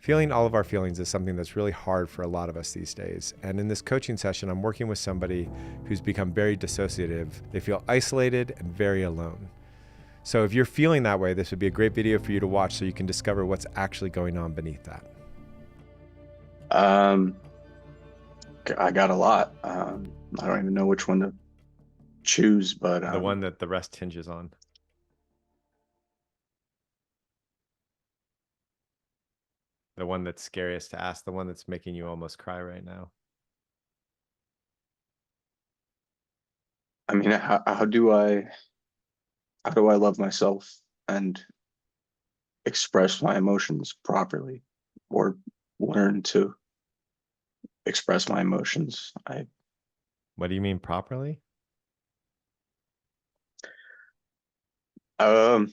Feeling all of our feelings is something that's really hard for a lot of us these days. And in this coaching session, I'm working with somebody who's become very dissociative. They feel isolated and very alone. So if you're feeling that way, this would be a great video for you to watch so you can discover what's actually going on beneath that. I got a lot. I don't even know which one to choose, but The one that the rest hinges on. The one that's scariest to ask, the one that's making you almost cry right now. I mean, how do I love myself and express my emotions properly, or learn to express my emotions? What do you mean properly? I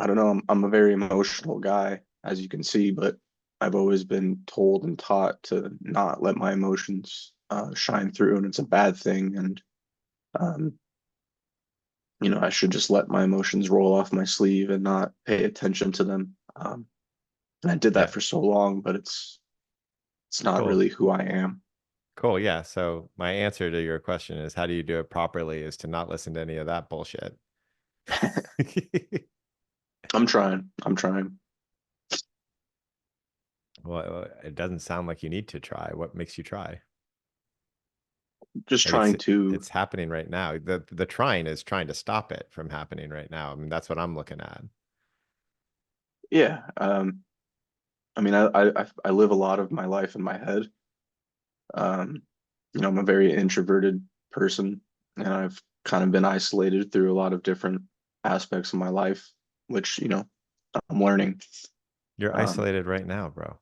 don't know. I'm a very emotional guy, as you can see, but I've always been told and taught to not let my emotions shine through, and it's a bad thing. And um, I should just let my emotions roll off my sleeve and not pay attention to them. And I did that Yeah. for so long, but it's not Cool. really who I am. Cool. Yeah. So my answer to your question is, how do you do it properly, is to not listen to any of that bullshit. I'm trying. Well, it doesn't sound like you need to try. What makes you try? Just Like trying to, it's happening right now. The trying is trying to stop it from happening right now. I mean, that's what I'm looking at. yeah. I mean, I live a lot of my life in my head. Um, I'm a very introverted person, and I've kind of been isolated through a lot of different aspects of my life, which, I'm learning. You're Um, isolated right now, bro.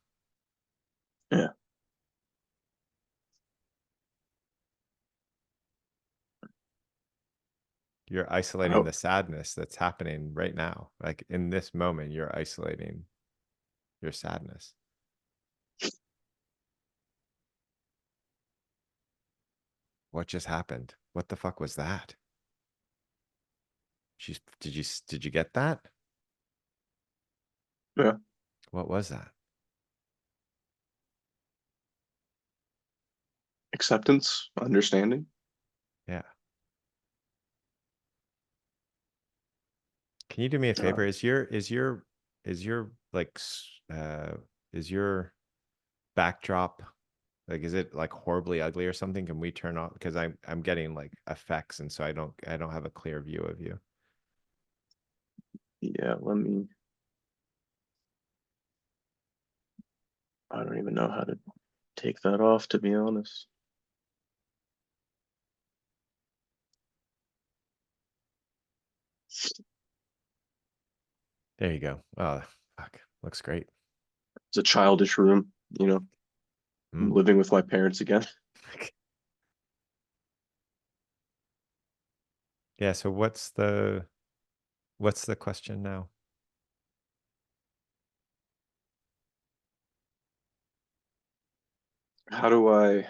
yeah. You're isolating the sadness that's happening right now. Like in this moment, you're isolating your sadness. What just happened? What the fuck was that? Did you get that? Yeah. What was that? Acceptance, understanding. Yeah. Can you do me a Uh, favor? Is your like is your backdrop, like, is it like horribly ugly or something? Can we turn off, because I'm getting like effects, and so I don't have a clear view of you. yeah, I don't even know how to take that off, to be honest. There you go. Oh, fuck. Looks great. It's a childish room, I'm Mm. living with my parents again. Yeah, so what's the question now? How do I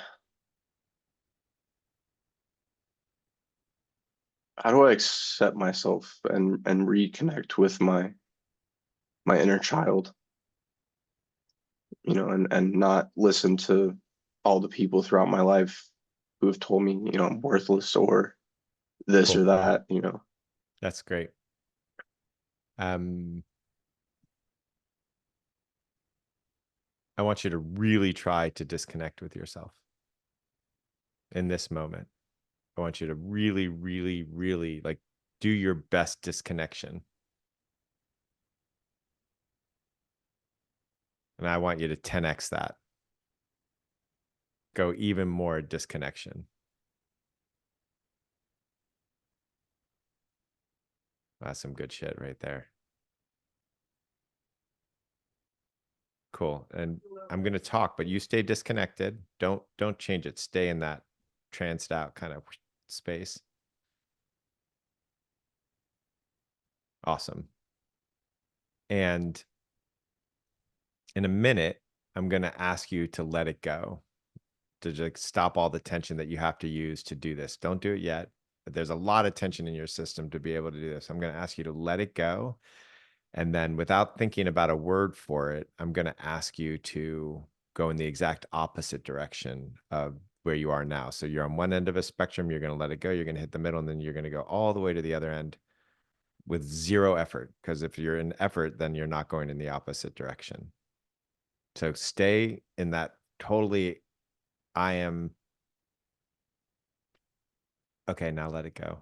accept myself and reconnect with my inner child, and not listen to all the people throughout my life who have told me, I'm worthless or this or Cool. that. That's great. Um, I want you to really try to disconnect with yourself in this moment. I want you to really, really, really like do your best disconnection. And I want you to 10x that. Go even more disconnection. That's some good shit right there. Cool. And I'm going to talk, but you stay disconnected. Don't change it. Stay in that tranced out kind of space. Awesome. And in a minute, I'm going to ask you to let it go, to just stop all the tension that you have to use to do this. Don't do it yet. But there's a lot of tension in your system to be able to do this. I'm going to ask you to let it go And then without thinking about a word for it, I'm going to ask you to go in the exact opposite direction of where you are now. So you're on one end of a spectrum, you're going to let it go, you're going to hit the middle, and then you're going to go all the way to the other end with zero effort. Because if you're in effort, then you're not going in the opposite direction. So stay in that totally, I am, okay, now let it go.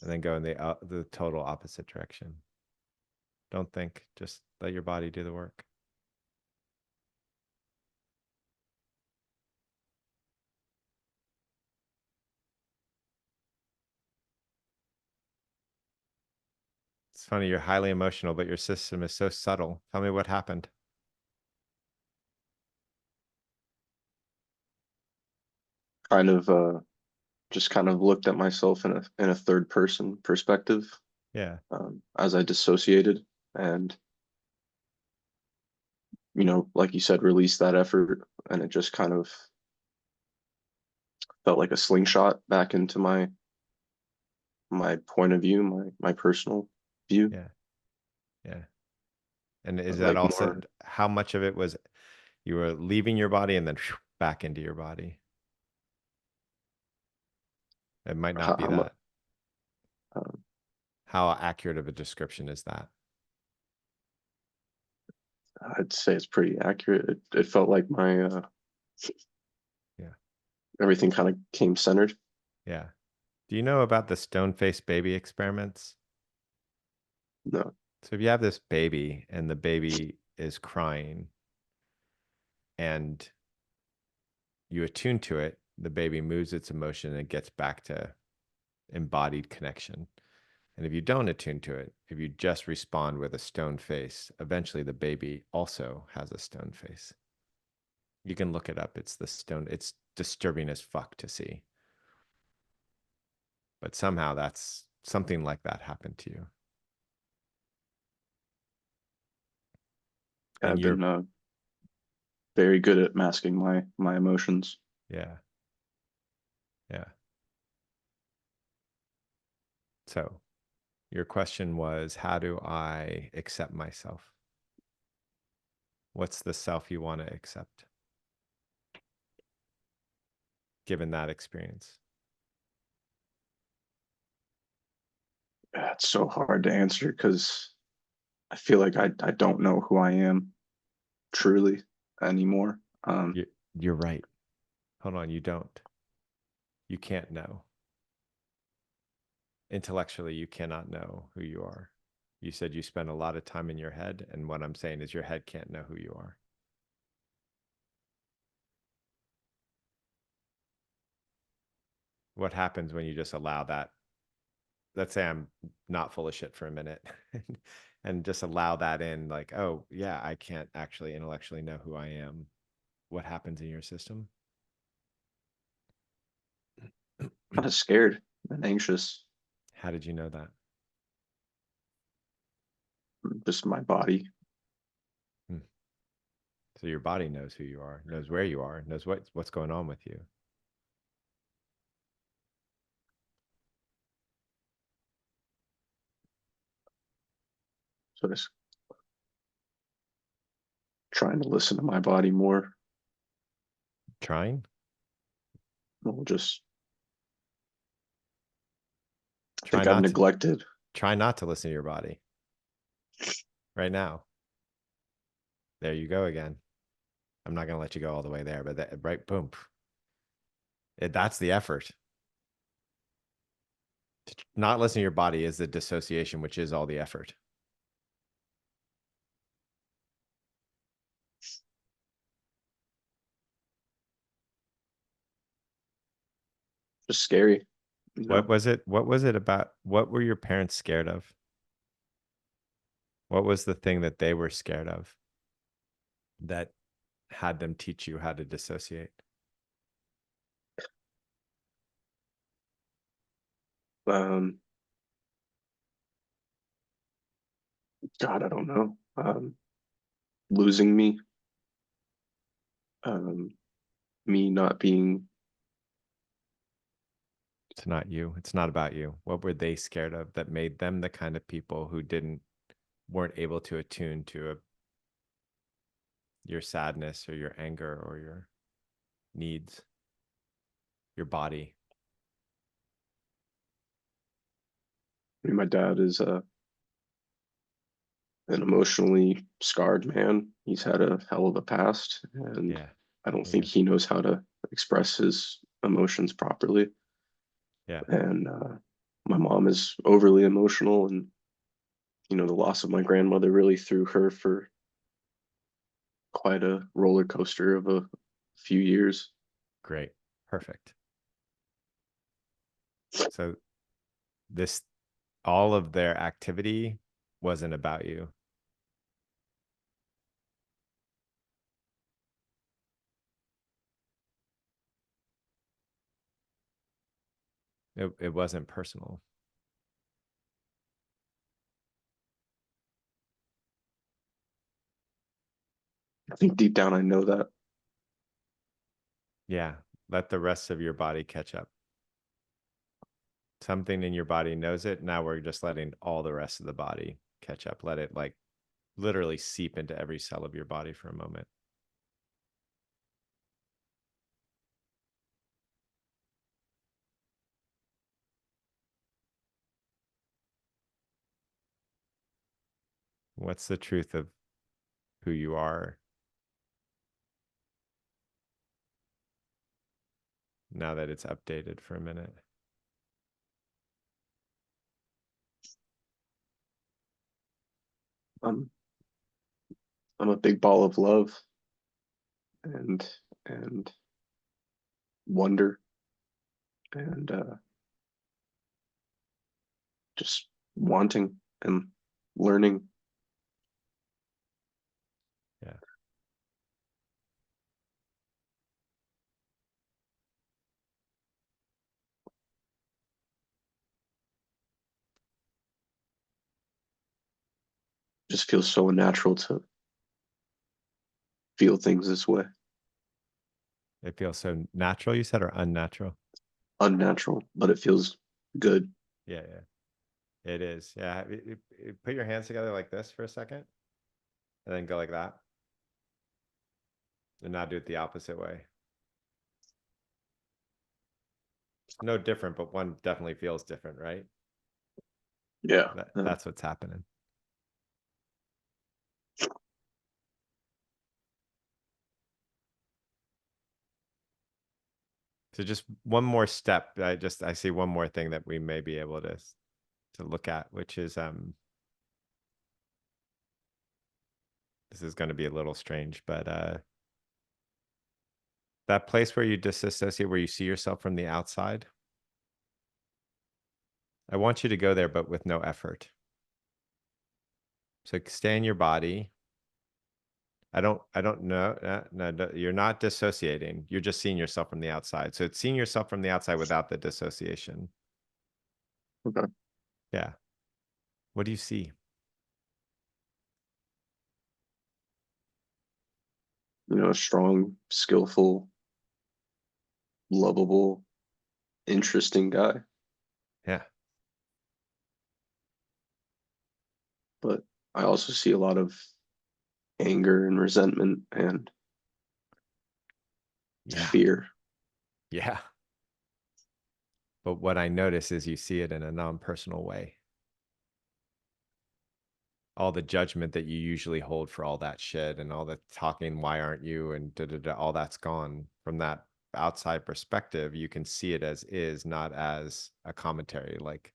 And then go in the total opposite direction. Don't think, just let your body do the work. It's funny, you're highly emotional, but your system is so subtle. Tell me what happened. Kind of just kind of looked at myself in a third person perspective, Yeah. as I dissociated, and like you said, release that effort, and it just kind of felt like a slingshot back into my point of view, my personal view. Yeah. Yeah. And is that Like also more, how much of it was you were leaving your body and then back into your body? It might not be I'm a, that. um, How accurate of a description is that? I'd say it's pretty accurate. It felt like my Yeah. everything kind of came centered. Yeah. Do you know about the stone faced baby experiments? No, So if you have this baby and the baby is crying and you attune to it, the baby moves its emotion and gets back to embodied connection. And if you don't attune to it, if you just respond with a stone face, eventually the baby also has a stone face. You can look it up. It's the stone. It's disturbing as fuck to see. But somehow that's something like that happened to you. And I've you're, been very good at masking my emotions. yeah, yeah. So your question was, how do I accept myself? What's the self you want to accept given that experience? It's so hard to answer because I feel like I don't know who I am truly anymore. You, you're right. Hold on, you don't. You can't know. Intellectually, you cannot know who you are. You said you spend a lot of time in your head, and what I'm saying is your head can't know who you are. What happens when you just allow that? Let's say I'm not full of shit for a minute and just allow that in, like, oh, yeah, I can't actually intellectually know who I am. What happens in your system? Kind of scared and anxious. How did you know that? Just my body. Hmm. So your body knows who you are, knows where you are, knows what's going on with you. So just trying to listen to my body more. Trying? Well, just I Try think I've not to neglected. try not to listen to your body right now. There you go again. I'm not going to let you go all the way there, but that, right, boom. That's the effort. To not listen to your body is the dissociation, which is all the effort. Just scary. What was it? What was it about? What were your parents scared of? What was the thing that they were scared of that had them teach you how to dissociate? Um, God, I don't know. Losing me. Um, Me not being It's not you. It's not about you. What were they scared of that made them the kind of people who weren't able to attune to your sadness or your anger or your needs, your body? I mean, my dad is an emotionally scarred man. He's had a hell of a past, and Yeah. I don't think Yeah. he knows how to express his emotions properly. Yeah. And my mom is overly emotional, and the loss of my grandmother really threw her for quite a roller coaster of a few years. Great. Perfect. So this, all of their activity wasn't about you. It wasn't personal. I think deep down I know that. Yeah. Let the rest of your body catch up. Something in your body knows it. Now we're just letting all the rest of the body catch up. Let it like literally seep into every cell of your body for a moment. What's the truth of who you are now that it's updated for a minute? I'm I'm a big ball of love and and wonder and just wanting and learning. Yeah. Just feels so unnatural to feel things this way. It feels so natural, you said, or unnatural? Unnatural, but it feels good. Yeah, yeah. It is. Yeah. Put your hands together like this for a second and then go like that. And now do it the opposite way. It's no different, but one definitely feels different, right? Yeah. That's what's happening. So just one more step. I see one more thing that we may be able to look at, which is this is going to be a little strange, but that place where you disassociate, where you see yourself from the outside, I want you to go there, but with no effort. So stay in your body. I don't know. No, you're not dissociating. You're just seeing yourself from the outside. So it's seeing yourself from the outside without the dissociation. Okay. Yeah. What do you see? A strong, skillful, lovable, interesting guy. Yeah. But I also see a lot of anger and resentment and Yeah. fear. Yeah. But what I notice is you see it in a non-personal way. All the judgment that you usually hold for all that shit and all the talking, why aren't you? And da, da, da, all that's gone from that outside perspective. You can see it as is, not as a commentary. Like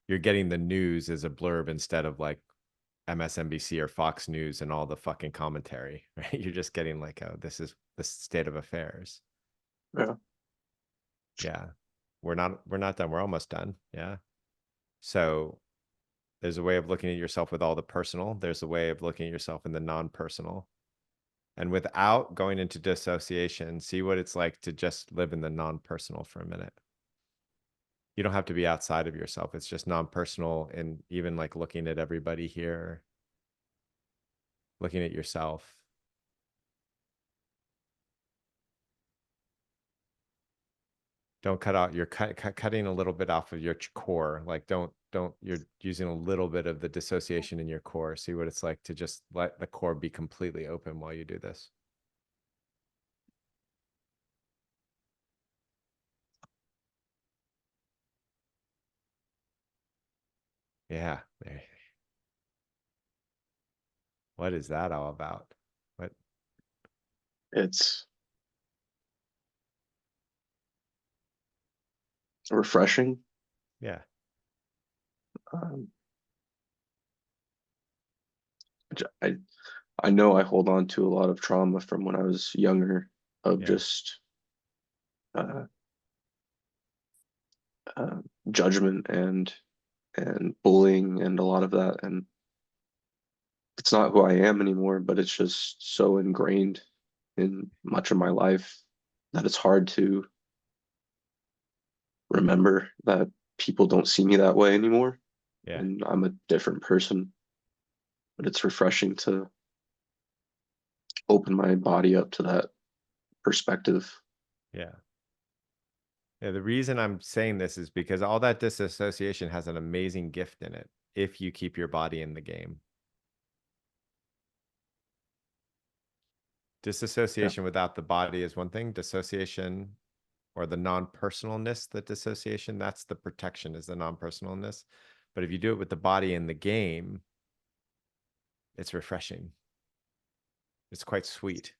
you're getting the news as a blurb instead of like MSNBC or Fox News and all the fucking commentary, right? You're just getting like, oh, this is the state of affairs. Yeah. Yeah. We're not done. We're almost done. Yeah. So there's a way of looking at yourself with all the personal. There's a way of looking at yourself in the non-personal. And without going into dissociation, see what it's like to just live in the non-personal for a minute. You don't have to be outside of yourself. It's just non-personal. And even like looking at everybody here, looking at yourself. Don't cut out, you're cutting a little bit off of your core. Like you're using a little bit of the dissociation in your core. See what it's like to just let the core be completely open while you do this. Yeah. What is that all about? What? It's refreshing. Yeah. Um, I I know I hold on to a lot of trauma from when I was younger of Yeah. just uh, uh, judgment and bullying and a lot of that, and it's not who I am anymore, but it's just so ingrained in much of my life that it's hard to remember that people don't see me that way anymore, Yeah. and I'm a different person. But it's refreshing to open my body up to that perspective. Yeah. Yeah. The reason I'm saying this is because all that disassociation has an amazing gift in it if you keep your body in the game. Yeah, Disassociation without the body is one thing. Dissociation, or the non-personalness, that dissociation, that's the protection, is the non-personalness. But if you do it with the body in the game, it's refreshing. It's quite sweet.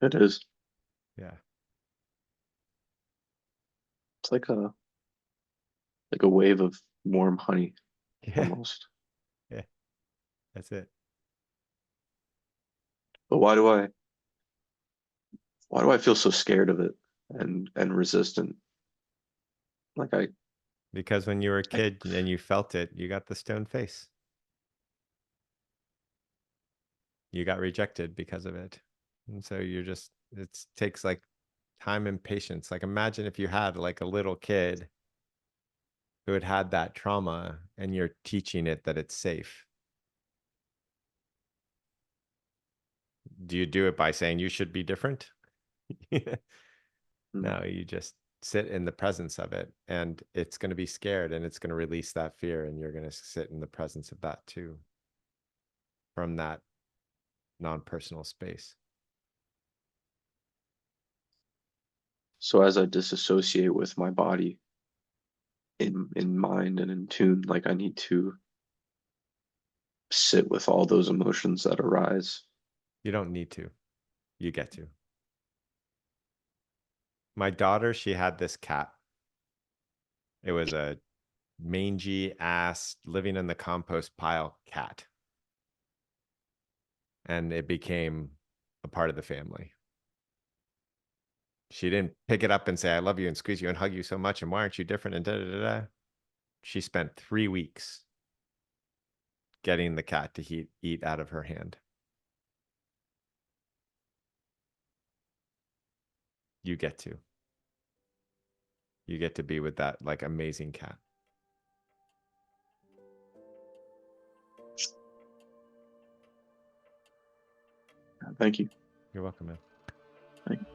it is. Yeah. It's like a wave of warm honey Yeah. almost. Yeah. That's it. But why do I feel so scared of it and resistant? Like Because when you were a I kid and you felt it, you got the stone face. You got rejected because of it. And so you're just, it takes like time and patience. Like imagine if you had like a little kid who had had that trauma and you're teaching it that it's safe. Do you do it by saying you should be different? mm, No, you just sit in the presence of it and it's going to be scared and it's going to release that fear and you're going to sit in the presence of that too from that non-personal space. so as I disassociate with my body in mind and in tune, like I need to sit with all those emotions that arise. You don't need to. You get to. My daughter, she had this cat. It was a mangy ass living in the compost pile cat. And it became a part of the family. She didn't pick it up and say, I love you and squeeze you and hug you so much. And why aren't you different? And da da da da. She spent 3 weeks getting the cat to eat out of her hand. You get to. You get to be with that like amazing cat. Thank you. You're welcome, man. Thank you.